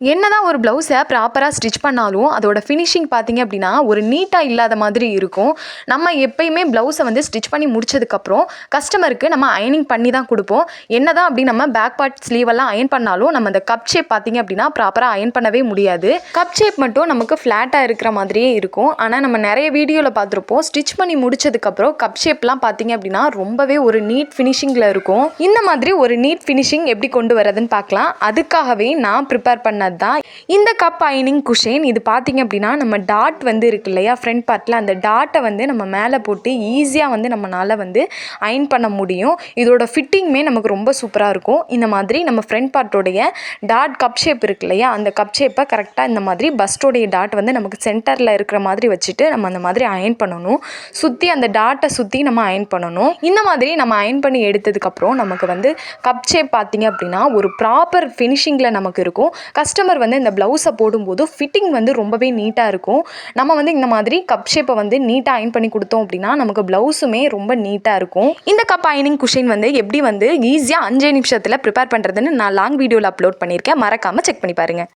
என்னதான் ஒரு ப்ளவுஸை ப்ராப்பராக ஸ்டிச் பண்ணாலும் அதோட ஃபினிஷிங் பார்த்தீங்க அப்படின்னா ஒரு நீட்டாக இல்லாத மாதிரி இருக்கும். நம்ம எப்பயுமே ப்ளவுஸை வந்து ஸ்டிச் பண்ணி முடிச்சதுக்கப்புறம் கஸ்டமருக்கு நம்ம அயனிங் பண்ணி தான் கொடுப்போம். என்னதான் அப்படி நம்ம பேக் பார்ட் ஸ்லீவெல்லாம் அயன் பண்ணாலும் நம்ம அந்த கப் ஷேப் பார்த்தீங்க அப்படின்னா ப்ராப்பராக அயன் பண்ணவே முடியாது. கப் ஷேப் மட்டும் நமக்கு ஃப்ளாட்டாக இருக்கிற மாதிரியே இருக்கும். ஆனால் நம்ம நிறைய வீடியோவில் பார்த்துருப்போம், ஸ்டிச் பண்ணி முடிச்சதுக்கப்புறம் கப் ஷேப்லாம் பார்த்தீங்க அப்படின்னா ரொம்பவே ஒரு நீட் ஃபினிஷிங்கில் இருக்கும். இந்த மாதிரி ஒரு நீட் ஃபினிஷிங் எப்படி கொண்டு வரதுன்னு பார்க்கலாம். அதுக்காகவே நான் ப்ரிப்பேர் பண்ண தான் இந்த கப் அயனிங் குஷன். இது பார்த்தீங்க அப்படின்னா நம்ம டாட் வந்து இருக்கு இல்லையா, ஃப்ரண்ட் பார்ட்டில் அந்த டாட்டை வந்து நம்ம மேலே போட்டு ஈஸியாக வந்து நம்மளால் வந்து அயன் பண்ண முடியும். இதோட ஃபிட்டிங்குமே நமக்கு ரொம்ப சூப்பராக இருக்கும். இந்த மாதிரி நம்ம ஃப்ரண்ட் பார்ட்டோடைய டாட் கப் ஷேப் இருக்கு இல்லையா, அந்த கப் ஷேப்பை கரெக்டாக இந்த மாதிரி பஸ்டோடைய டாட் வந்து நமக்கு சென்டரில் இருக்கிற மாதிரி வச்சுட்டு நம்ம அந்த மாதிரி அயன் பண்ணணும். சுற்றி அந்த டாட்டை சுற்றி நம்ம அயன் பண்ணணும். இந்த மாதிரி நம்ம அயன் பண்ணி எடுத்ததுக்கப்புறம் நமக்கு வந்து கப் ஷேப் பார்த்தீங்க அப்படின்னா ஒரு ப்ராப்பர் ஃபினிஷிங்கில் நமக்கு இருக்கும். கஸ்டமர் வந்து இந்த ப்ளவுஸை போடும்போது ஃபிட்டிங் வந்து ரொம்பவே நீட்டாக இருக்கும். நம்ம வந்து இந்த மாதிரி கப் ஷேப்பை வந்து நீட்டாக அயன் பண்ணி கொடுத்தோம் அப்படின்னா நமக்கு ப்ளவுஸுமே ரொம்ப நீட்டாக இருக்கும். இந்த கப் அயனிங் குஷன் வந்து எப்படி வந்து ஈஸியாக 5 நிமிஷத்தில் ப்ரிப்பேர் பண்ணுறதுன்னு நான் லாங் வீடியோவில் அப்லோட் பண்ணியிருக்கேன். மறக்காமல் செக் பண்ணி பாருங்கள்.